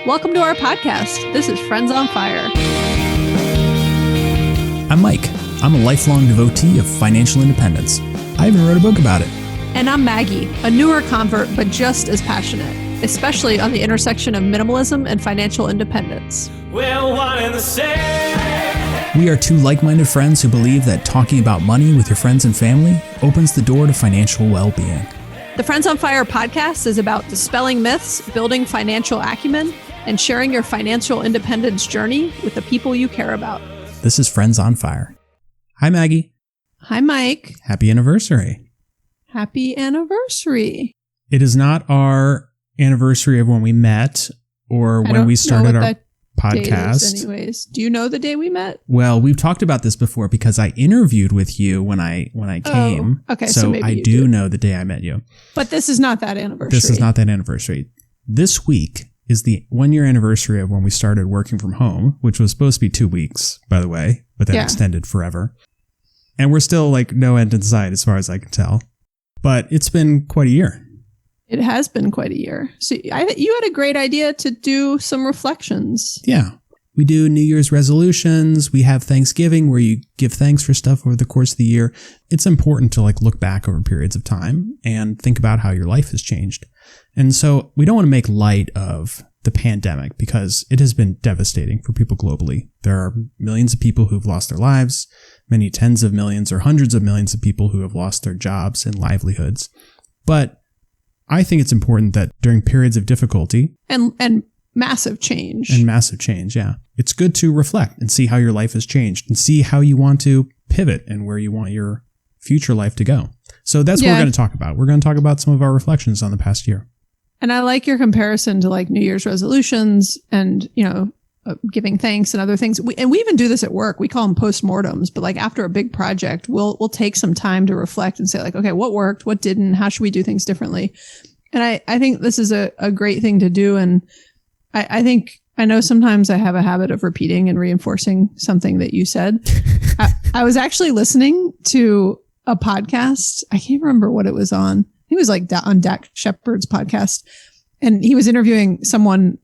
Welcome to our podcast. This is Friends on Fire. I'm Mike. I'm a lifelong devotee of financial independence. I even wrote a book about it. And I'm Maggie, a newer convert, but just as passionate, especially on the intersection of minimalism and financial independence. We're one and the same. We are two like-minded friends who believe that talking about money with your friends and family opens the door to financial well-being. The Friends on Fire podcast is about dispelling myths, building financial acumen, and sharing your financial independence journey with the people you care about. This is Friends on Fire. Hi, Maggie. Hi, Mike. Happy anniversary. Happy anniversary. It is not our anniversary of when we met or when we started our podcast. Anyways, do you know the day we met? Well, we've talked about this before because I interviewed with you when I came. Okay, so maybe I do know the day I met you. But this is not that anniversary. This is not that anniversary. This week is the 1-year anniversary of when we started working from home, which was supposed to be 2 weeks, by the way, but then extended forever. And we're still like no end in sight as far as I can tell. But it's been quite a year. It has been quite a year. So you had a great idea to do some reflections. Yeah. We do New Year's resolutions. We have Thanksgiving where you give thanks for stuff over the course of the year. It's important to look back over periods of time and think about how your life has changed. And so we don't want to make light of the pandemic because it has been devastating for people globally. There are millions of people who've lost their lives, many tens of millions or hundreds of millions of people who have lost their jobs and livelihoods. But I think it's important that during periods of difficulty and massive change. Yeah. It's good to reflect and see how your life has changed and see how you want to pivot and where you want your future life to go. So that's what we're going to talk about. We're going to talk about some of our reflections on the past year. And I like your comparison to New Year's resolutions and, giving thanks and other things. We even do this at work. We call them postmortems, but after a big project, we'll take some time to reflect and say okay, what worked, what didn't, how should we do things differently? And I think this is a great thing to do. And I know sometimes I have a habit of repeating and reinforcing something that you said. I was actually listening to a podcast. I can't remember what it was on. He was on Dak Shepard's podcast, and he was interviewing someone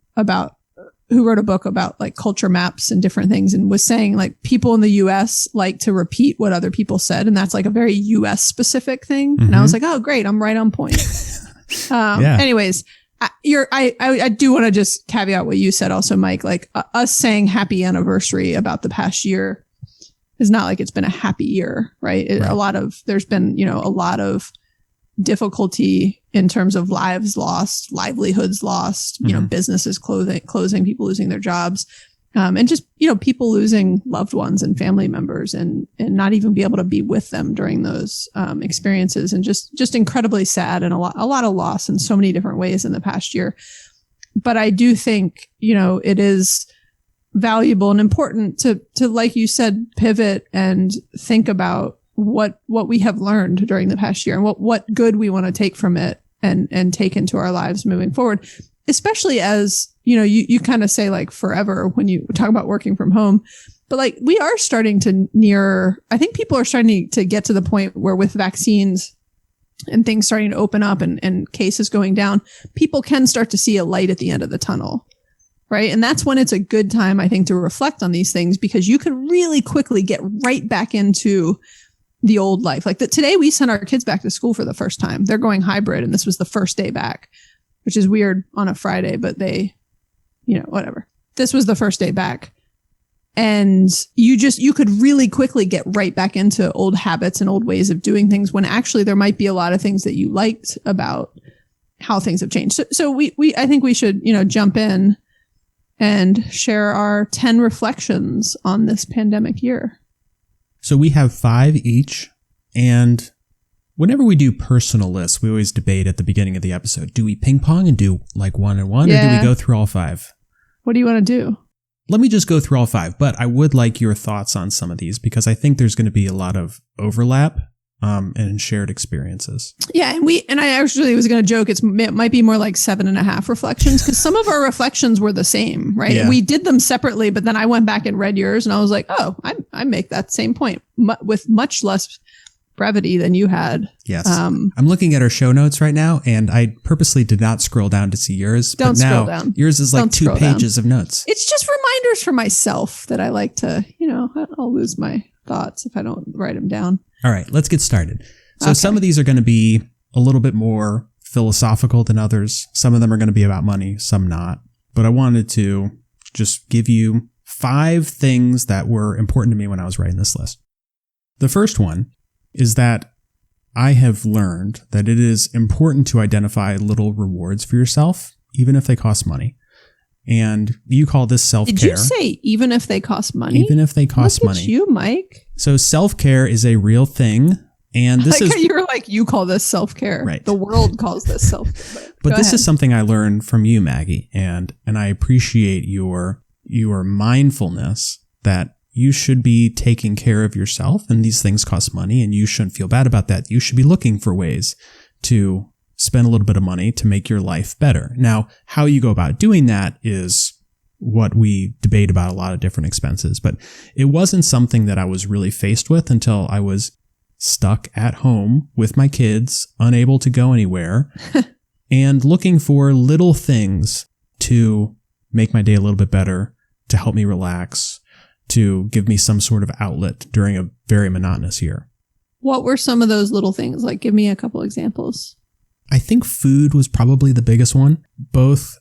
who wrote a book about culture maps and different things, and was saying people in the US like to repeat what other people said. And that's a very US specific thing. Mm-hmm. And I was oh, great. I'm right on point. Anyways, I do want to just caveat what you said also, Mike, us saying happy anniversary about the past year is not it's been a happy year, right? There's been, a lot of difficulty in terms of lives lost, livelihoods lost, businesses closing, people losing their jobs, and just, people losing loved ones and family members and not even be able to be with them during those experiences, and just incredibly sad and a lot of loss in so many different ways in the past year. But I do think, it is valuable and important to, like you said, pivot and think about what we have learned during the past year and what good we want to take from it and take into our lives moving forward, especially as, you kind of say forever when you talk about working from home, but we are starting to I think people are starting to get to the point where with vaccines and things starting to open up and cases going down, people can start to see a light at the end of the tunnel. Right. And that's when it's a good time, I think, to reflect on these things, because you can really quickly get right back into the old life. Today we sent our kids back to school for the first time. They're going hybrid, and this was the first day back, which is weird on a Friday, but they, whatever. This was the first day back. And you could really quickly get right back into old habits and old ways of doing things, when actually there might be a lot of things that you liked about how things have changed. So I think we should, jump in and share our 10 reflections on this pandemic year. So we have 5 each, and whenever we do personal lists, we always debate at the beginning of the episode. Do we ping pong and do 1 and 1, or do we go through all 5? What do you want to do? Let me just go through all 5, but I would like your thoughts on some of these because I think there's going to be a lot of overlap and shared experiences. Yeah, and I actually was going to joke it might be more like 7.5 reflections, because some of our reflections were the same, right? Yeah. We did them separately, but then I went back and read yours, and I was like, oh, I make that same point with much less brevity than you had. Yes. I'm looking at our show notes right now, and I purposely did not scroll down to see yours. Don't but now scroll down. Yours is like Don't 2 scroll pages of notes. It's just reminders for myself that I like to, I'll lose my thoughts if I don't write them down. All right, let's get started. So Okay. some of these are going to be a little bit more philosophical than others. Some of them are going to be about money, some not. But I wanted to just give you 5 things that were important to me when I was writing this list. The first one is that I have learned that it is important to identify little rewards for yourself, even if they cost money. And you call this self-care. Did you say even if they cost money? Even if they cost Look at money. you, Mike. So self-care is a real thing. And this is, How you were like, you call this self-care. Right. The world calls this self-care. but Go this ahead. is something I learned from you, Maggie. And I appreciate your mindfulness that you should be taking care of yourself, and these things cost money, and you shouldn't feel bad about that. You should be looking for ways to spend a little bit of money to make your life better. Now, how you go about doing that is what we debate about a lot of different expenses, but it wasn't something that I was really faced with until I was stuck at home with my kids, unable to go anywhere, and looking for little things to make my day a little bit better, to help me relax, to give me some sort of outlet during a very monotonous year. What were some of those little things? Like, give me a couple examples. I think food was probably the biggest one, both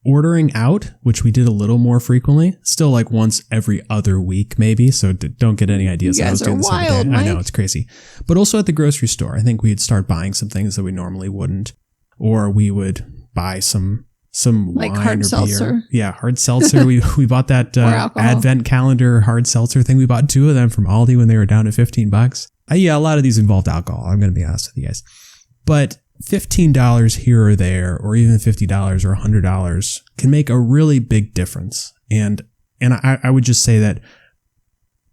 ordering out, which we did a little more frequently, still like once every other week, maybe. So don't get any ideas. You that I was guys doing are this every wild, day. I know, Mike. it's crazy. But also at the grocery store, I think we'd start buying some things that we normally wouldn't, or we would buy some Like wine hard or seltzer. beer. Yeah, hard seltzer. we bought that alcohol. advent calendar hard seltzer thing. We bought 2 of them from Aldi when they were down to $15. Yeah, a lot of these involved alcohol. I'm going to be honest with you guys. But $15 here or there, or even $50 or $100 can make a really big difference. And I would just say that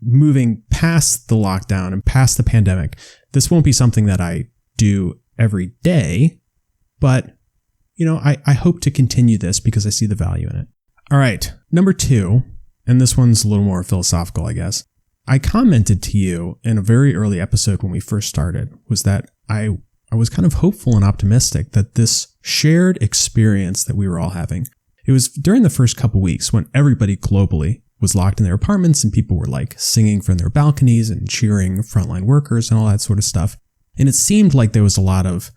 moving past the lockdown and past the pandemic, this won't be something that I do every day, but I hope to continue this because I see the value in it. All right. Number 2, and this one's a little more philosophical, I guess. I commented to you in a very early episode when we first started, was that I was kind of hopeful and optimistic that this shared experience that we were all having, it was during the first couple weeks when everybody globally was locked in their apartments and people were like singing from their balconies and cheering frontline workers and all that sort of stuff. And it seemed like there was a lot of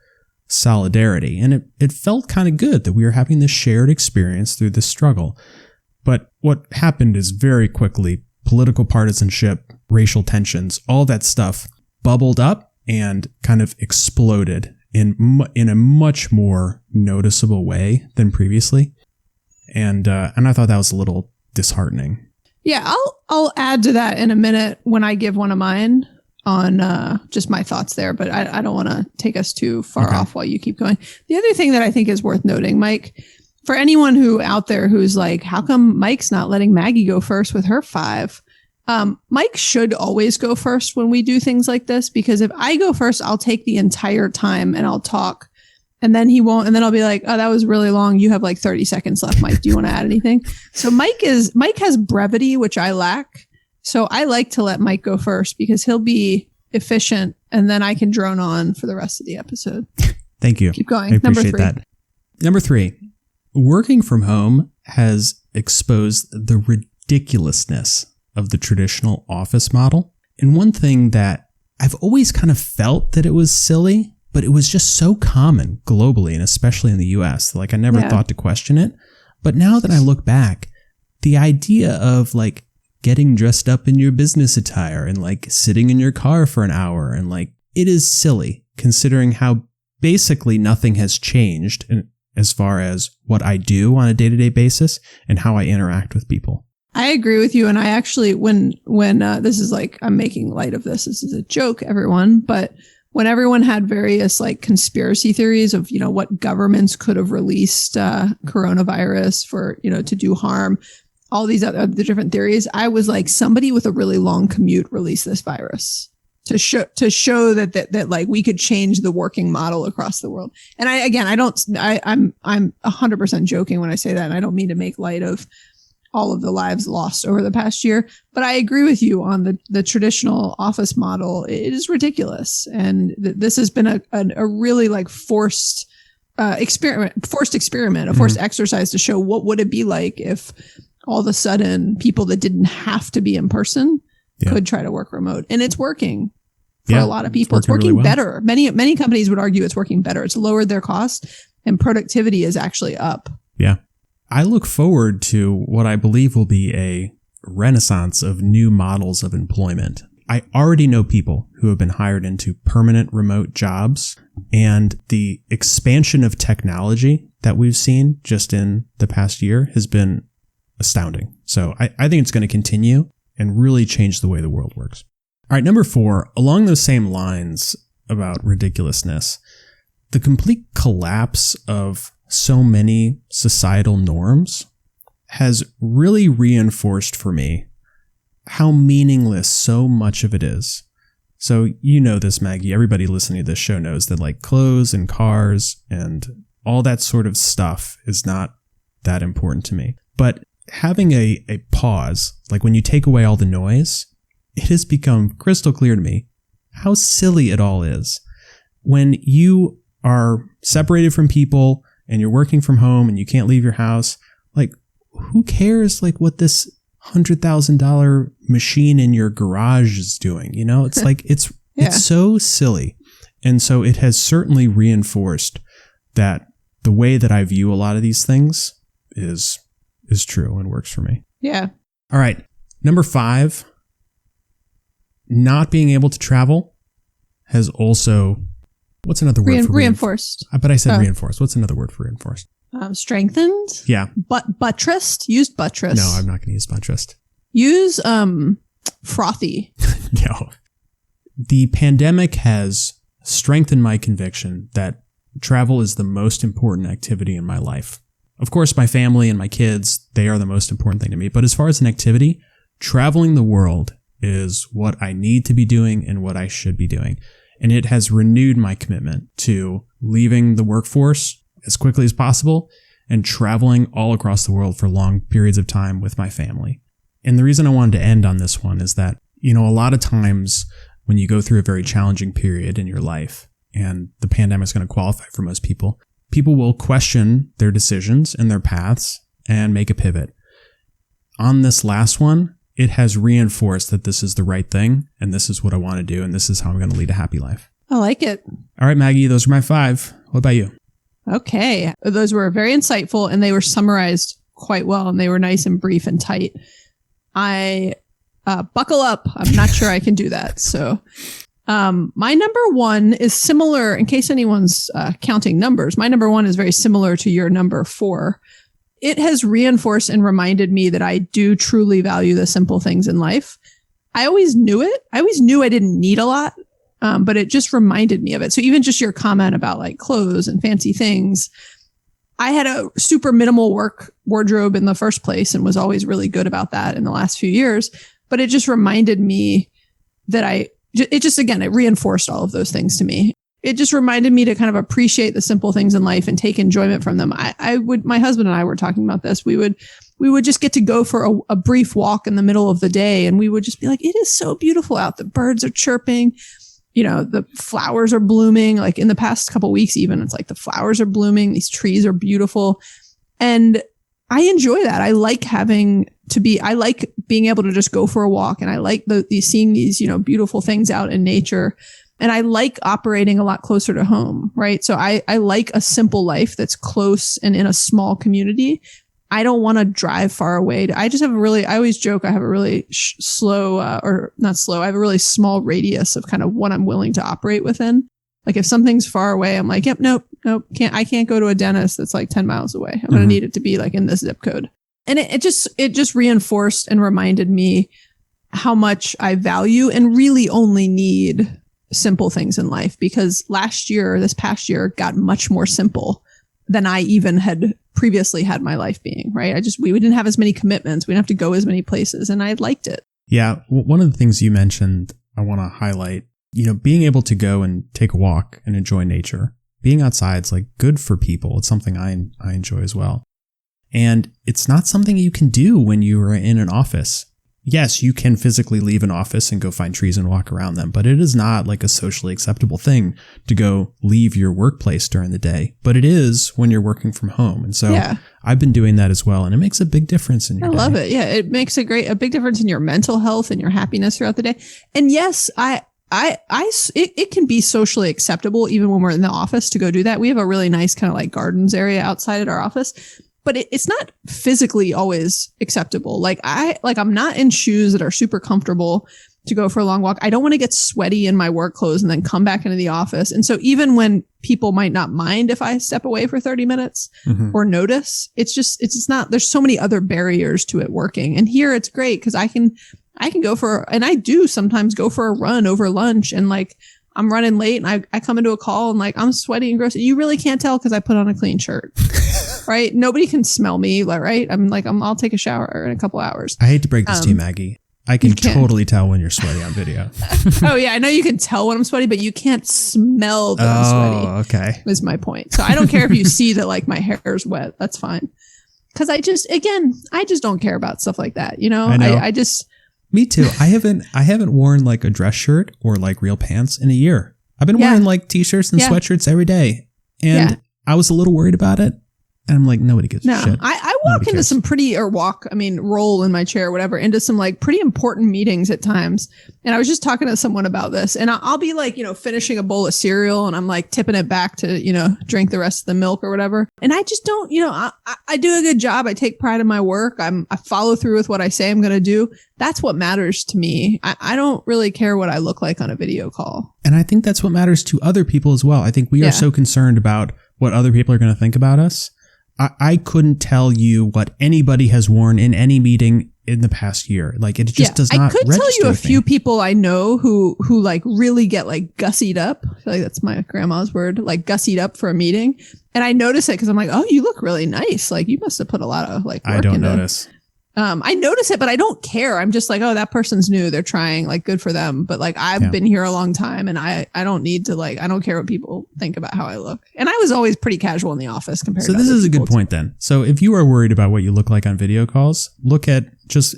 solidarity, and it felt kind of good that we were having this shared experience through this struggle. But what happened is very quickly, political partisanship, racial tensions, all that stuff bubbled up and kind of exploded in a much more noticeable way than previously. And I thought that was a little disheartening. Yeah, I'll add to that in a minute when I give one of mine on just my thoughts there, but I don't want to take us too far off while you keep going. The other thing that I think is worth noting, Mike, for anyone who out there who's like, how come Mike's not letting Maggie go first with her 5? Mike should always go first when we do things like this, because if I go first, I'll take the entire time and I'll talk, and then he won't. And then I'll be like, oh, that was really long. You have like 30 seconds left, Mike. Do you want to add anything? So Mike has brevity, which I lack. So I like to let Mike go first because he'll be efficient, and then I can drone on for the rest of the episode. Thank you. Keep going. I appreciate that. Number 3, working from home has exposed the ridiculousness of the traditional office model. And one thing that I've always kind of felt that it was silly, but it was just so common globally, and especially in the US, like I never thought to question it. But now that I look back, the idea of like getting dressed up in your business attire and like sitting in your car for an hour, and like, it is silly considering how basically nothing has changed as far as what I do on a day-to-day basis and how I interact with people. I agree with you. And I actually, when this is like, I'm making light of this. This is a joke, everyone. But when everyone had various like conspiracy theories of, what governments could have released coronavirus for, to do harm, all these other the different theories, I was like, somebody with a really long commute released this virus to show that like we could change the working model across the world. And I'm 100% joking when I say that. And I don't mean to make light of all of the lives lost over the past year. But I agree with you on the traditional office model. It is ridiculous. And this has been a really like forced experiment, a forced exercise to show what would it be like if all of a sudden people that didn't have to be in person could try to work remote. And it's working for a lot of people. It's working really better. Many companies would argue it's working better. It's lowered their cost and productivity is actually up. Yeah. I look forward to what I believe will be a renaissance of new models of employment. I already know people who have been hired into permanent remote jobs, and the expansion of technology that we've seen just in the past year has been astounding. So I think it's going to continue and really change the way the world works. All right, number 4, along those same lines about ridiculousness, the complete collapse of so many societal norms has really reinforced for me how meaningless so much of it is. So you know this, Maggie. Everybody listening to this show knows that like clothes and cars and all that sort of stuff is not that important to me. But having a pause, like when you take away all the noise, it has become crystal clear to me how silly it all is. When you are separated from people and you're working from home and you can't leave your house, like who cares like what this $100,000 machine in your garage is doing? You know, it's like, it's so silly. And so it has certainly reinforced that the way that I view a lot of these things is true and works for me. Yeah. All right. Number 5, not being able to travel has also, what's another word for reinforced? But I said reinforced. What's another word for reinforced? Strengthened? Yeah. Buttressed? Used buttress. No, I'm not going to use buttressed. Use frothy. No. The pandemic has strengthened my conviction that travel is the most important activity in my life. Of course, my family and my kids, they are the most important thing to me. But as far as an activity, traveling the world is what I need to be doing and what I should be doing. And it has renewed my commitment to leaving the workforce as quickly as possible and traveling all across the world for long periods of time with my family. And the reason I wanted to end on this one is that, you know, a lot of times when you go through a very challenging period in your life, and the pandemic is going to qualify for most people, people will question their decisions and their paths and make a pivot. On this last one, it has reinforced that this is the right thing, and this is what I want to do, and this is how I'm going to lead a happy life. I like it. All right, Maggie, those are my 5. What about you? Okay. Those were very insightful, and they were summarized quite well, and they were nice and brief and tight. I buckle up. I'm not sure I can do that. So my number 1 is similar, in case anyone's counting numbers. My number 1 is very similar to your number 4. It has reinforced and reminded me that I do truly value the simple things in life. I always knew it. I always knew I didn't need a lot, but it just reminded me of it. So even just your comment about like clothes and fancy things, I had a super minimal work wardrobe in the first place and was always really good about that in the last few years. But it just reminded me that it reinforced all of those things to me. It just reminded me to kind of appreciate the simple things in life and take enjoyment from them. My husband and I were talking about this. We would just get to go for a brief walk in the middle of the day, and we would just be like, it is so beautiful out. The birds are chirping, you know, the flowers are blooming. Like in the past couple of weeks, even it's like the flowers are blooming. These trees are beautiful. And I enjoy that. I like I like being able to just go for a walk, and I like seeing these, you know, beautiful things out in nature. And I like operating a lot closer to home, right? So I like a simple life that's close and in a small community. I don't want to drive far away. I always joke, I have a really I have a really small radius of kind of what I'm willing to operate within. Like if something's far away, I'm like, yep, nope, I can't go to a dentist that's like 10 miles away. I'm going to need it to be like in this zip code. And it just reinforced and reminded me how much I value and really only need simple things in life, because this past year got much more simple than I even had previously had my life being, right? We didn't have as many commitments. We didn't have to go as many places, and I liked it. Yeah. One of the things you mentioned, I want to highlight, you know, being able to go and take a walk and enjoy nature, being outside is like good for people. It's something I enjoy as well. And it's not something you can do when you are in an office. Yes, you can physically leave an office and go find trees and walk around them, but it is not like a socially acceptable thing to go leave your workplace during the day. But it is when you're working from home. And so I've been doing that as well. And it makes a big difference in your day. I love it. Yeah. It makes a big difference in your mental health and your happiness throughout the day. And yes, it can be socially acceptable even when we're in the office to go do that. We have a really nice kind of like gardens area outside at our office. But it's not physically always acceptable. I'm not in shoes that are super comfortable to go for a long walk. I don't want to get sweaty in my work clothes and then come back into the office. And so even when people might not mind if I step away for 30 minutes or notice, it's not, there's so many other barriers to it working. And here it's great because I can go and I do sometimes go for a run over lunch and like, I'm running late and I come into a call and like, I'm sweaty and gross. You really can't tell because I put on a clean shirt. Right? Nobody can smell me, right? I'll take a shower in a couple hours. I hate to break this to you, Maggie. I can totally tell when you're sweaty on video. Oh yeah, I know you can tell when I'm sweaty, but you can't smell that I'm sweaty. Oh, okay. Is my point. So I don't care if you see that like my hair is wet. That's fine. Because I just don't care about stuff like that. You know, I just. Me too. I haven't worn like a dress shirt or like real pants in a year. I've been wearing like t-shirts and sweatshirts every day, and I was a little worried about it. And I'm like, nobody gives a shit. I walk into some roll in my chair, whatever, into some like pretty important meetings at times. And I was just talking to someone about this and I'll be like, finishing a bowl of cereal and I'm like tipping it back to, drink the rest of the milk or whatever. And I just don't, I do a good job. I take pride in my work. I follow through with what I say I'm going to do. That's what matters to me. I don't really care what I look like on a video call. And I think that's what matters to other people as well. I think we are so concerned about what other people are going to think about us. I couldn't tell you what anybody has worn in any meeting in the past year. Like it just does not register. I could tell you a few people I know who like really get like gussied up. I feel like that's my grandma's word, like gussied up for a meeting. And I notice it because I'm like, oh, you look really nice. Like you must have put a lot of like work I don't notice. I notice it, but I don't care. I'm just like, oh, that person's new. They're trying, like, good for them. But like, I've been here a long time and I don't need to I don't care what people think about how I look. And I was always pretty casual in the office compared to So this is a good point then. So if you are worried about what you look like on video calls,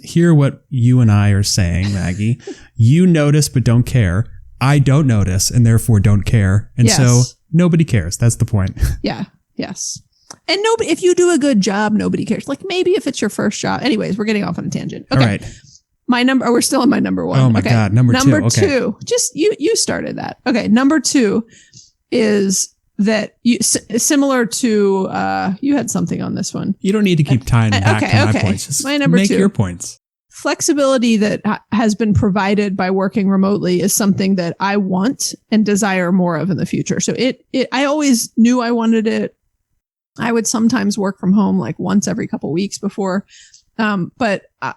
hear what you and I are saying, Maggie. You notice, but don't care. I don't notice and therefore don't care. And so nobody cares. That's the point. Yeah. Yes. And if you do a good job, nobody cares. Like maybe if it's your first job. Anyways, we're getting off on a tangent. Okay. All right. We're still on my number one. Oh my God. Number two. Number two. Just you started that. Okay. Number two is that similar to, you had something on this one. You don't need to keep tying back to my points. Just my number make two. Your points. Flexibility that has been provided by working remotely is something that I want and desire more of in the future. So I always knew I wanted it. I would sometimes work from home like once every couple weeks before. But a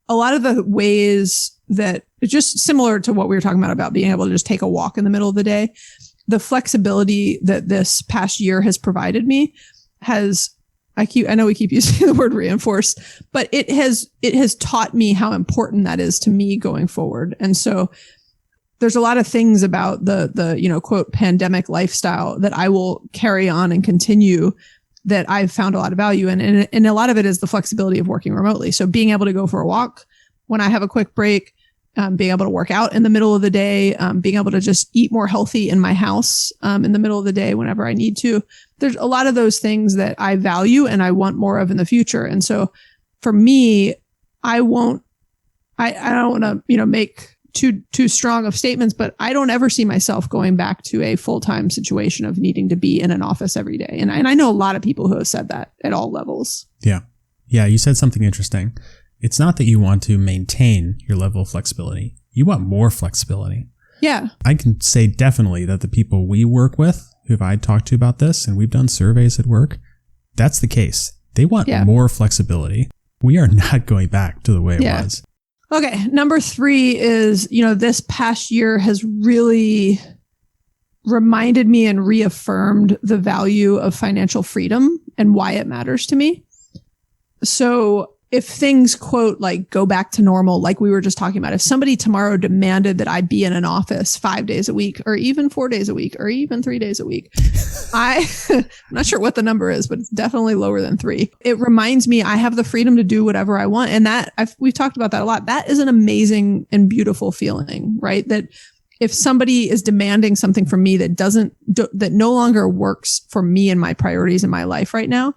lot of the ways that just similar to what we were talking about being able to just take a walk in the middle of the day, the flexibility that this past year has provided me I know we keep using the word reinforced, but it has taught me how important that is to me going forward. And so there's a lot of things about the quote pandemic lifestyle that I will carry on and continue that I've found a lot of value in. And a lot of it is the flexibility of working remotely. So being able to go for a walk when I have a quick break, being able to work out in the middle of the day, being able to just eat more healthy in my house, in the middle of the day, whenever I need to. There's a lot of those things that I value and I want more of in the future. And so for me, I don't want to, make too strong of statements, but I don't ever see myself going back to a full-time situation of needing to be in an office every day. And I know a lot of people who have said that at all levels. Yeah. Yeah. You said something interesting. It's not that you want to maintain your level of flexibility. You want more flexibility. Yeah. I can say definitely that the people we work with, who I talked to about this, and we've done surveys at work, that's the case. They want more flexibility. We are not going back to the way it was. Okay. Number three is, this past year has really reminded me and reaffirmed the value of financial freedom and why it matters to me. So if things, quote, like go back to normal, like we were just talking about, if somebody tomorrow demanded that I be in an office 5 days a week, or even 4 days a week, or even 3 days a week, I'm not sure what the number is, but it's definitely lower than 3. It reminds me I have the freedom to do whatever I want. And we've talked about that a lot. That is an amazing and beautiful feeling, right? That if somebody is demanding something from me that no longer works for me and my priorities in my life right now,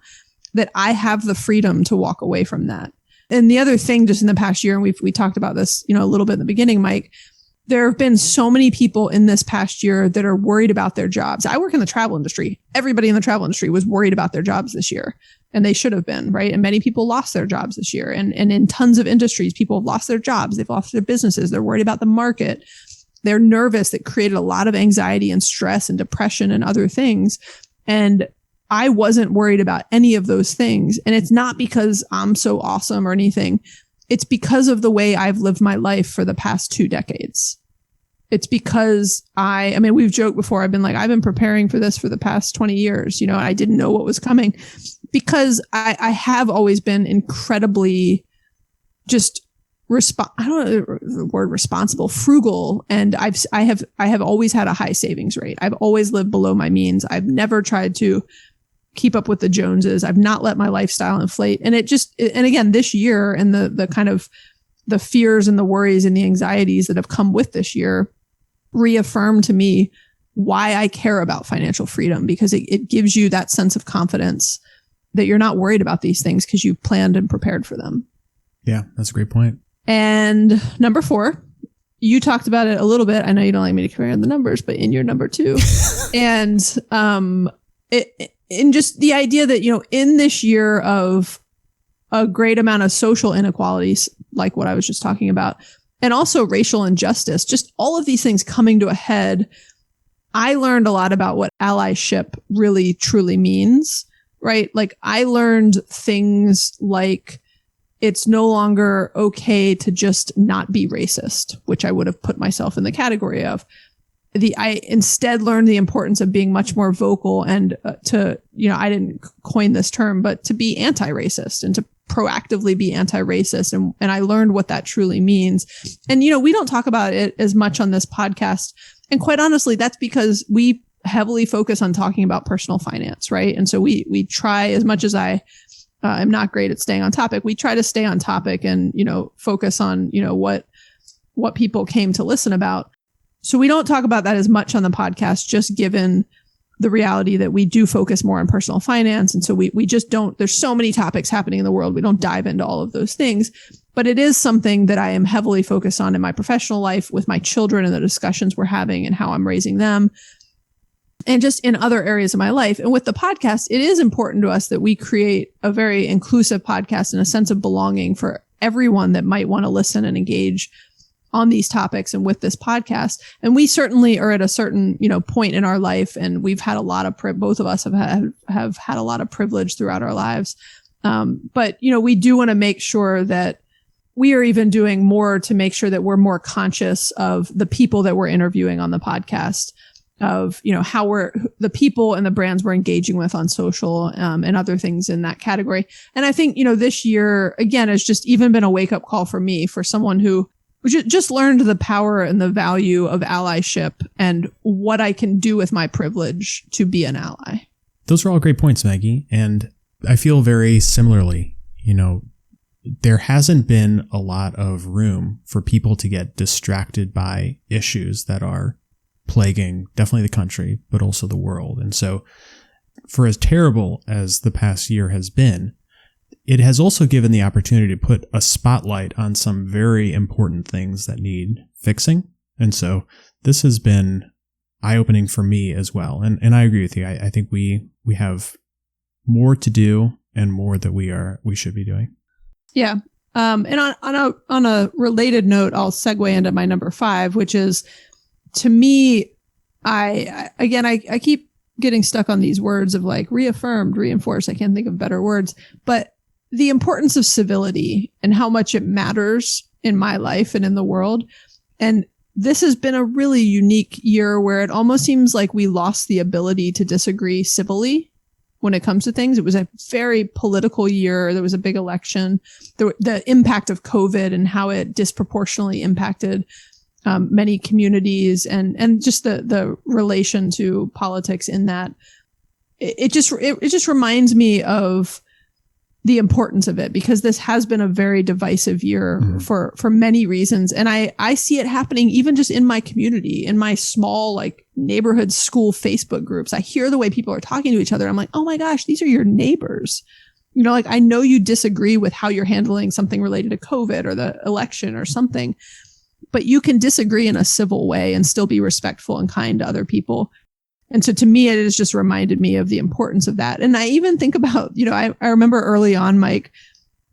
that I have the freedom to walk away from that. And the other thing just in the past year, and we talked about this, a little bit in the beginning, Mike, there have been so many people in this past year that are worried about their jobs. I work in the travel industry. Everybody in the travel industry was worried about their jobs this year, and they should have been, right? And many people lost their jobs this year. And in tons of industries, people have lost their jobs. They've lost their businesses. They're worried about the market. They're nervous. That created a lot of anxiety and stress and depression and other things. And I wasn't worried about any of those things. And it's not because I'm so awesome or anything. It's because of the way I've lived my life for the past 2 decades. It's because we've joked before. I've been preparing for this for the past 20 years, and I didn't know what was coming because I have always been incredibly just I don't know the word responsible, frugal. And I have always had a high savings rate. I've always lived below my means. I've never tried to keep up with the Joneses. I've not let my lifestyle inflate. And and again, this year and the kind of the fears and the worries and the anxieties that have come with this year reaffirm to me why I care about financial freedom, because it gives you that sense of confidence that you're not worried about these things because you've planned and prepared for them. Yeah, that's a great point. And number 4, you talked about it a little bit. I know you don't like me to compare the numbers, but in your number 2, and in just the idea that, in this year of a great amount of social inequalities, like what I was just talking about, and also racial injustice, just all of these things coming to a head, I learned a lot about what allyship really truly means, right? Like I learned things like it's no longer okay to just not be racist, which I would have put myself in the category of. I instead learned the importance of being much more vocal and I didn't coin this term, but to be anti-racist and to proactively be anti-racist. And I learned what that truly means. And, we don't talk about it as much on this podcast. And quite honestly, that's because we heavily focus on talking about personal finance, right? And so we try, as much as I am not great at staying on topic, we try to stay on topic and, focus on, what people came to listen about. So we don't talk about that as much on the podcast, just given the reality that we do focus more on personal finance. And so we just don't, there's so many topics happening in the world. We don't dive into all of those things, but it is something that I am heavily focused on in my professional life with my children and the discussions we're having and how I'm raising them, and just in other areas of my life. And with the podcast, it is important to us that we create a very inclusive podcast and a sense of belonging for everyone that might want to listen and engage on these topics and with this podcast. And we certainly are at a certain, point in our life. And we've had a lot of, both of us have had a lot of privilege throughout our lives. But, we do want to make sure that we are even doing more to make sure that we're more conscious of the people that we're interviewing on the podcast, of, how the people and the brands we're engaging with on social, and other things in that category. And I think, this year, again, has just even been a wake up call for me, for someone who just learned the power and the value of allyship and what I can do with my privilege to be an ally. Those are all great points, Maggie. And I feel very similarly, there hasn't been a lot of room for people to get distracted by issues that are plaguing definitely the country, but also the world. And so for as terrible as the past year has been, it has also given the opportunity to put a spotlight on some very important things that need fixing. And so this has been eye-opening for me as well. And I agree with you. I think we have more to do and more that we should be doing. Yeah. And on a related note, I'll segue into my number 5, which is, to me, I keep getting stuck on these words of like reaffirmed, reinforced. I can't think of better words, but the importance of civility and how much it matters in my life and in the world. And this has been a really unique year where it almost seems like we lost the ability to disagree civilly. when it comes to things. It was a very political year. There was a big election. The impact of COVID and how it disproportionately impacted many communities and just the relation to politics in that. It just reminds me of the importance of it, because this has been a very divisive year for many reasons. And I see it happening even just in my community, in my small like neighborhood school Facebook groups. I hear the way people are talking to each other. I'm like, oh my gosh, these are your neighbors. You know, like I know you disagree with how you're handling something related to COVID or the election or something, but you can disagree in a civil way and still be respectful and kind to other people. And so to me, it has just reminded me of the importance of that. And I even think about, you know, I remember early on, Mike,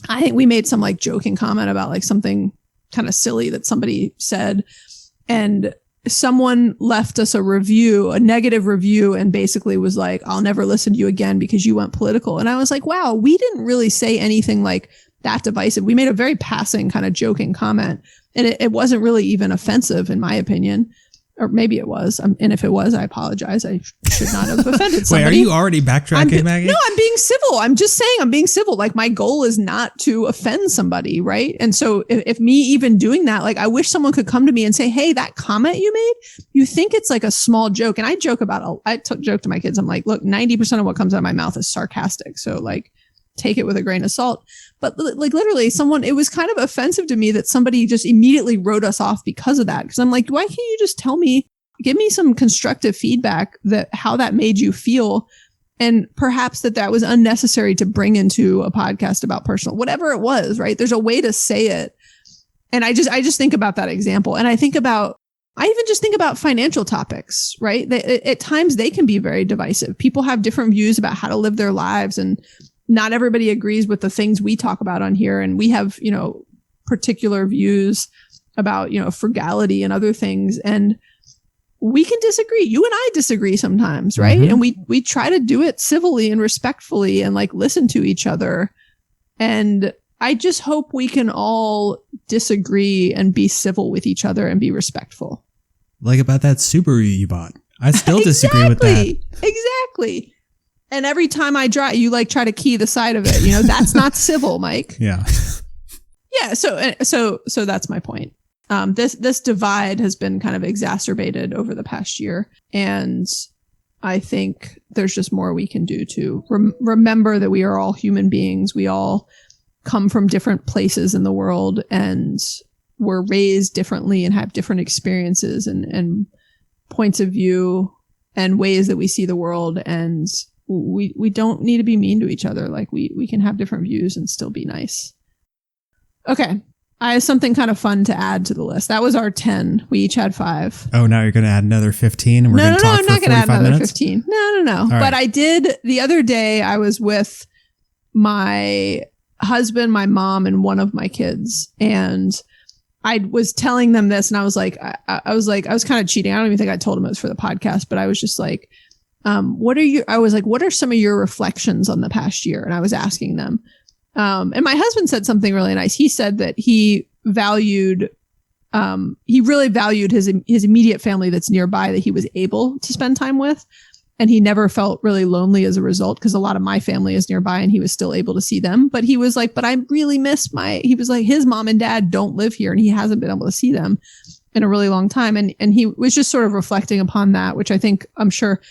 I think we made some like joking comment about like something kind of silly that somebody said. And someone left us a review, a negative review, and basically was like, I'll never listen to you again because you went political. And I was like, wow, we didn't really say anything like that divisive. We made a very passing kind of joking comment. And it wasn't really even offensive, in my opinion. Or maybe it was. And if it was, I apologize. I should not have offended somebody. Wait, are you already backtracking, Maggie? No, I'm being civil. I'm just saying I'm being civil. Like my goal is not to offend somebody, right? And so if me even doing that, like I wish someone could come to me and say, hey, that comment you made, you think it's like a small joke. And I joke about, joke to my kids. I'm like, look, 90% of what comes out of my mouth is sarcastic. So like, take it with a grain of salt. But like literally it was kind of offensive to me that somebody just immediately wrote us off because of that. Because I'm like, why can't you just tell me, give me some constructive feedback that how that made you feel. And perhaps that was unnecessary to bring into a podcast about personal, whatever it was, right? There's a way to say it. And I just think about that example. And I even just think about financial topics, right? At times they can be very divisive. People have different views about how to live their lives, and not everybody agrees with the things we talk about on here. And we have, you know, particular views about, you know, frugality and other things. And we can disagree. You and I disagree sometimes, right? And we try to do it civilly and respectfully and like listen to each other. And I just hope we can all disagree and be civil with each other and be respectful. Like about that Subaru you bought. I still disagree with that. Exactly. And every time I drive, you like try to key the side of it. You know, that's not civil, Mike. Yeah. Yeah. So that's my point. This divide has been kind of exacerbated over the past year. And I think there's just more we can do to remember that we are all human beings. We all come from different places in the world and we're raised differently and have different experiences and points of view and ways that we see the world. And we don't need to be mean to each other. Like we can have different views and still be nice. Okay. I have something kind of fun to add to the list. That was our 10. We each had 5. Oh, now you're going to add another 15 and we're going to talk for 45 minutes? No, I'm not going to add another 15. No. But I did, the other day I was with my husband, my mom, and one of my kids. And I was telling them this and I was I was kind of cheating. I don't even think I told them it was for the podcast, but I was just like, what are some of your reflections on the past year? And I was asking them. And my husband said something really nice. He said that he really valued his immediate family that's nearby that he was able to spend time with. And he never felt really lonely as a result because a lot of my family is nearby and he was still able to see them. But he was like, but I really miss he was like, his mom and dad don't live here and he hasn't been able to see them in a really long time. And he was just sort of reflecting upon that, which I'm sure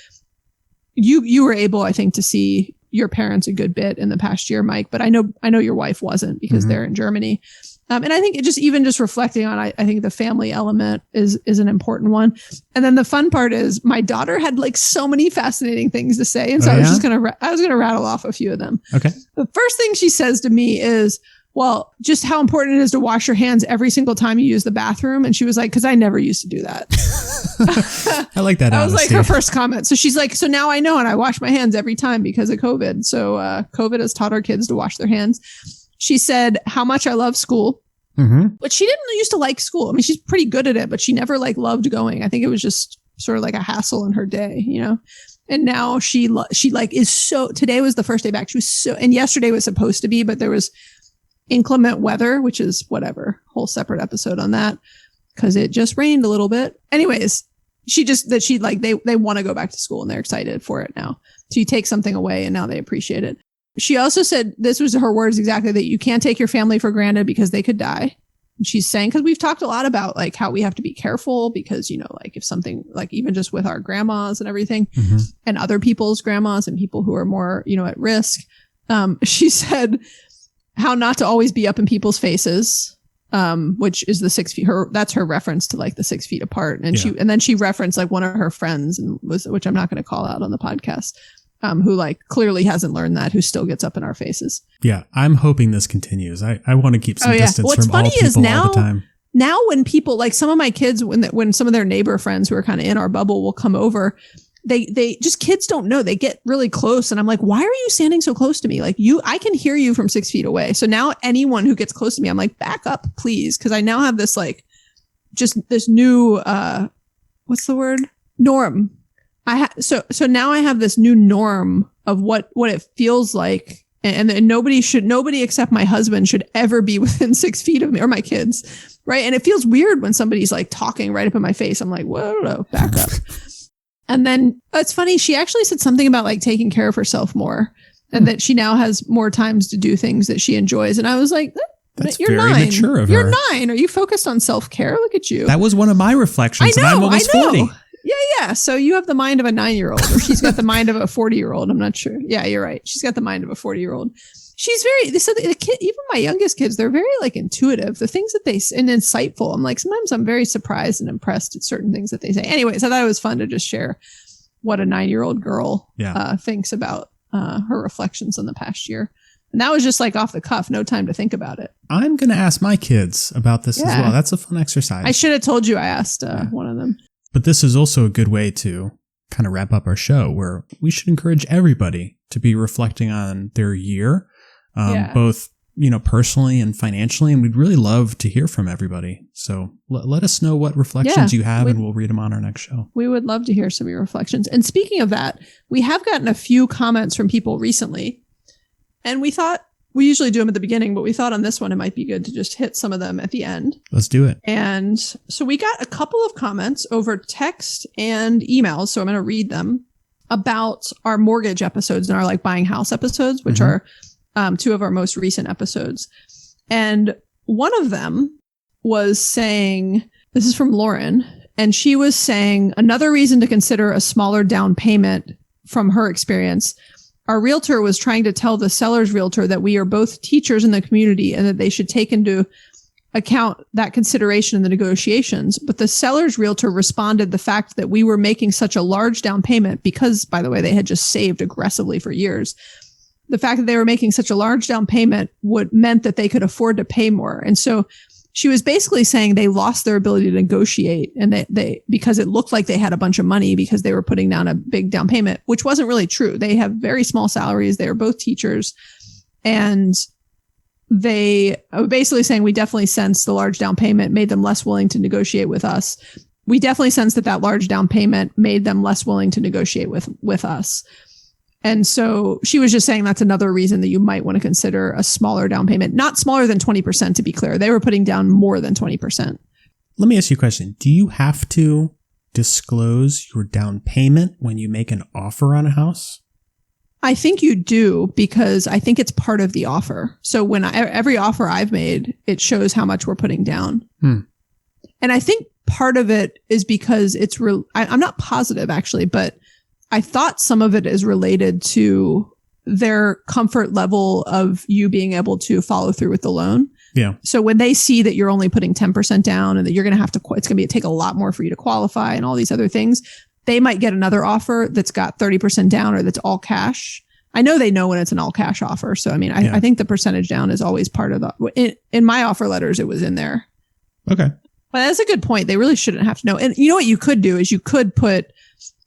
you were able, I think, to see your parents a good bit in the past year, Mike, but I know your wife wasn't because they're in Germany. And I think it just reflecting on, I think the family element is an important one. And then the fun part is my daughter had like so many fascinating things to say. And so I was going to rattle off a few of them. Okay. The first thing she says to me is, well, just how important it is to wash your hands every single time you use the bathroom. And she was like, because I never used to do that. I like that. That was like her first comment. So she's like, so now I know, and I wash my hands every time because of COVID. So COVID has taught our kids to wash their hands. She said how much I love school, but she didn't used to like school. I mean, she's pretty good at it, but she never like loved going. I think it was just sort of like a hassle in her day, you know? And now she like is so, today was the first day back. She was so, and yesterday was supposed to be, but there was inclement weather, which is whatever, whole separate episode on that because it just rained a little bit. Anyways, they want to go back to school and they're excited for it now. So you take something away and now they appreciate it. She also said, this was her words exactly, that you can't take your family for granted because they could die. And she's saying, because we've talked a lot about like how we have to be careful because, you know, like if something like even just with our grandmas and everything and other people's grandmas and people who are more, you know, at risk. She said how not to always be up in people's faces, which is the 6 feet. That's her reference to like the 6 feet apart. And then she referenced like one of her friends and which I'm not going to call out on the podcast. Who like clearly hasn't learned that, who still gets up in our faces. Yeah, I'm hoping this continues. I want to keep some distance from all people all the time. Now when people, like some of my kids, when some of their neighbor friends who are kind of in our bubble will come over, they just, kids don't know. They get really close. And I'm like, why are you standing so close to me? Like I can hear you from 6 feet away. So now anyone who gets close to me, I'm like, back up, please. Cause I now have this like, just this new, what's the word? Norm. So now I have this new norm of what it feels like. And nobody except my husband should ever be within 6 feet of me or my kids. Right. And it feels weird when somebody's like talking right up in my face. I'm like, whoa, back up. And then it's funny. She actually said something about like taking care of herself more and that she now has more times to do things that she enjoys. And I was like, that's you're very 9. mature of her. You're 9. Are you focused on self-care? Look at you. That was one of my reflections. And I'm almost 40. Yeah. So you have the mind of a 9-year-old, or she's got the mind of a 40-year-old. I'm not sure. Yeah, you're right. She's got the mind of a 40-year-old. She's so the kid, even my youngest kids, they're very like intuitive. The things that they and insightful. I'm like, sometimes I'm very surprised and impressed at certain things that they say. Anyways, I thought it was fun to just share what a 9-year-old girl thinks about her reflections on the past year. And that was just like off the cuff, no time to think about it. I'm going to ask my kids about this as well. That's a fun exercise. I should have told you I asked one of them. But this is also a good way to kind of wrap up our show, where we should encourage everybody to be reflecting on their year, both, you know, personally and financially. And we'd really love to hear from everybody. So let us know what reflections you have and we'll read them on our next show. We would love to hear some of your reflections. And speaking of that, we have gotten a few comments from people recently, and we thought, we usually do them at the beginning, but we thought on this one, it might be good to just hit some of them at the end. Let's do it. And so we got a couple of comments over text and emails. So I'm going to read them about our mortgage episodes and our like buying house episodes, which are 2 of our most recent episodes. And one of them was saying, this is from Lauren, and she was saying another reason to consider a smaller down payment from her experience. Our realtor was trying to tell the seller's realtor that we are both teachers in the community and that they should take into account that consideration in the negotiations. But the seller's realtor responded the fact that we were making such a large down payment because, by the way, they had just saved aggressively for years. The fact that they were making such a large down payment meant that they could afford to pay more. And so she was basically saying they lost their ability to negotiate, and they because it looked like they had a bunch of money because they were putting down a big down payment, which wasn't really true. They have very small salaries. They are both teachers, and they were basically saying we definitely sense the large down payment made them less willing to negotiate with us. We definitely sense that large down payment made them less willing to negotiate with us. And so she was just saying that's another reason that you might want to consider a smaller down payment, not smaller than 20%, to be clear. They were putting down more than 20%. Let me ask you a question. Do you have to disclose your down payment when you make an offer on a house? I think you do, because I think it's part of the offer. So when every offer I've made, it shows how much we're putting down. And I think part of it is because it's I'm not positive actually, but I thought some of it is related to their comfort level of you being able to follow through with the loan. Yeah. So when they see that you're only putting 10% down and that you're going to have to, it's going to take a lot more for you to qualify and all these other things, they might get another offer that's got 30% down or that's all cash. I know they know when it's an all cash offer. So, I mean, I think the percentage down is always part of in my offer letters, it was in there. Okay. But that's a good point. They really shouldn't have to know. And you know what you could do is you could put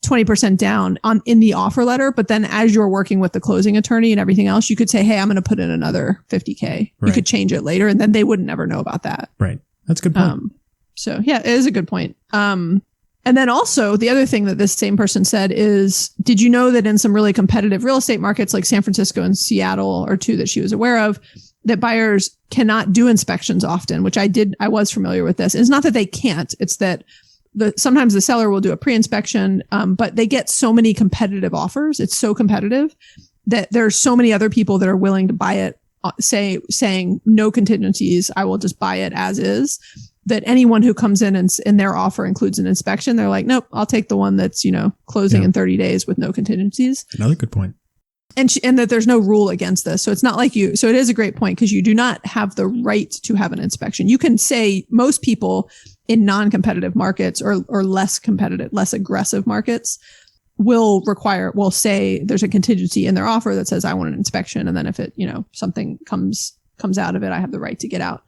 20% down in the offer letter, but then as you're working with the closing attorney and everything else, you could say, hey, I'm going to put in another $50,000. Right. You could change it later and then they wouldn't ever know about that. Right. That's a good point. So yeah, it is a good point. And then also the other thing that this same person said is, did you know that in some really competitive real estate markets like San Francisco and Seattle are 2 that she was aware of, that buyers cannot do inspections often, which I was familiar with this. It's not that they can't, it's that sometimes the seller will do a pre-inspection, but they get so many competitive offers. It's so competitive that there's so many other people that are willing to buy it, saying no contingencies. I will just buy it as is. That anyone who comes in and their offer includes an inspection, they're like, nope, I'll take the one that's, closing in 30 days with no contingencies. Another good point. And that there's no rule against this. So it's not like so it is a great point because you do not have the right to have an inspection. You can say most people in non-competitive markets or less competitive, less aggressive markets will say there's a contingency in their offer that says I want an inspection. And then if it, something comes out of it, I have the right to get out.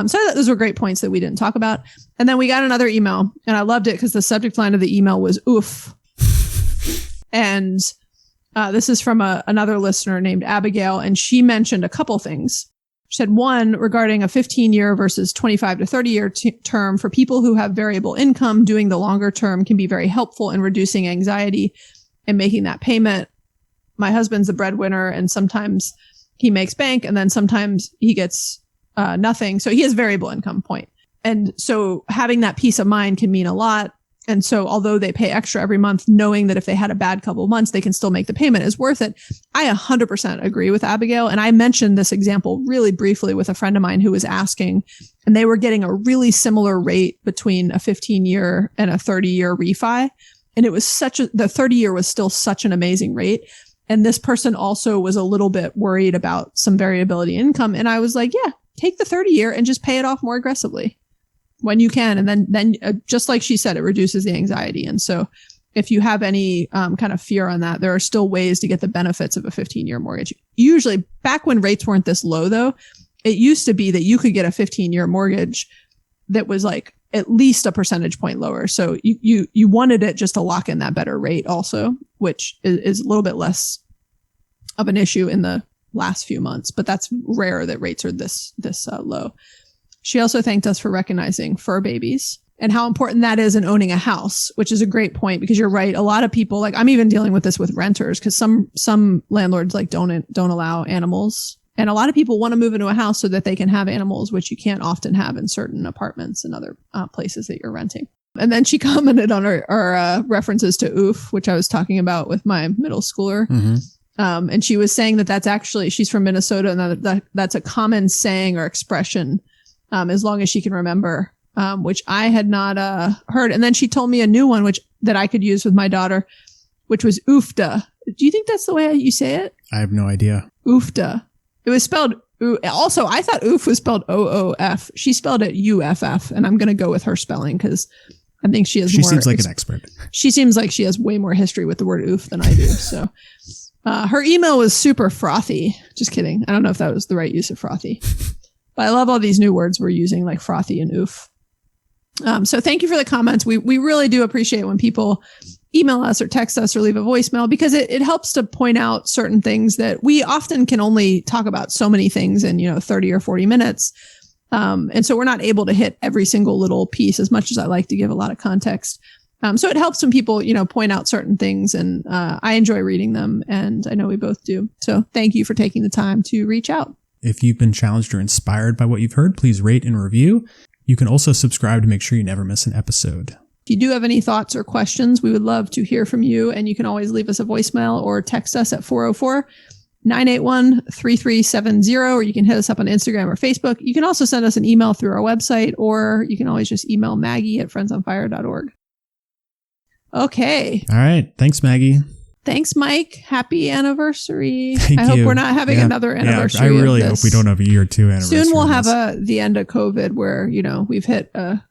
So those were great points that we didn't talk about. And then we got another email and I loved it because the subject line of the email was oof. And this is from another listener named Abigail. And she mentioned a couple things. She said one regarding a 15-year versus 25 to 30-year term for people who have variable income. Doing the longer term can be very helpful in reducing anxiety and making that payment. My husband's the breadwinner and sometimes he makes bank and then sometimes he gets nothing. So he has variable income point. And so having that peace of mind can mean a lot. And so although they pay extra every month, knowing that if they had a bad couple of months, they can still make the payment is worth it. I 100% agree with Abigail. And I mentioned this example really briefly with a friend of mine who was asking, and they were getting a really similar rate between a 15-year and a 30-year refi. And it was the 30-year was still such an amazing rate. And this person also was a little bit worried about some variability in income. And I was like, yeah, take the 30-year and just pay it off more aggressively when you can. And then just like she said, it reduces the anxiety. And so if you have any kind of fear on that, there are still ways to get the benefits of a 15-year mortgage. Usually back when rates weren't this low, though, it used to be that you could get a 15-year mortgage that was like at least a percentage point lower. So you wanted it just to lock in that better rate also, which is a little bit less of an issue in the last few months, but that's rare that rates are this low. She also thanked us for recognizing fur babies and how important that is in owning a house, which is a great point because you're right. A lot of people, like I'm even dealing with this with renters because some landlords like don't allow animals. And a lot of people want to move into a house so that they can have animals, which you can't often have in certain apartments and other places that you're renting. And then she commented on our references to oof, which I was talking about with my middle schooler. Mm-hmm. And she was saying that's actually, she's from Minnesota and that's a common saying or expression as long as she can remember, which I had not heard. And then she told me a new one, that I could use with my daughter, which was oofda. Do you think that's the way you say it? I have no idea. Oofda. It was spelled. Also, I thought oof was spelled OOF. She spelled it UFF, and I'm going to go with her spelling because I think she has. She seems like an expert. She seems like she has way more history with the word oof than I do. So, her email was super frothy. Just kidding. I don't know if that was the right use of frothy. But I love all these new words we're using like frothy and oof. So thank you for the comments. We really do appreciate when people email us or text us or leave a voicemail because it helps to point out certain things that we often can only talk about so many things in, 30 or 40 minutes. And so we're not able to hit every single little piece as much as I like to give a lot of context. So it helps when people, point out certain things and I enjoy reading them and I know we both do. So thank you for taking the time to reach out. If you've been challenged or inspired by what you've heard, please rate and review. You can also subscribe to make sure you never miss an episode. If you do have any thoughts or questions, we would love to hear from you. And you can always leave us a voicemail or text us at 404-981-3370, or you can hit us up on Instagram or Facebook. You can also send us an email through our website, or you can always just email Maggie at friendsonfire.org. Okay. All right. Thanks, Maggie. Thanks, Mike. Happy anniversary. Thank I hope you. we're not having another anniversary. I really hope we don't have a year or two anniversary. Soon we'll have the end of COVID where, we've hit a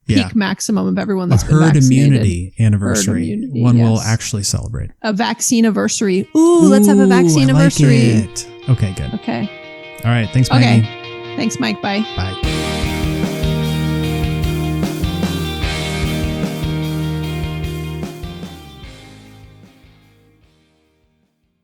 peak maximum of everyone that's been vaccinated. Herd immunity anniversary. Herd immunity, one we'll actually celebrate. A vaccine anniversary. Ooh, let's have a vaccine anniversary. Like it. Okay, good. Okay. All right. Thanks, Maggie. Okay. Thanks, Mike. Bye. Bye.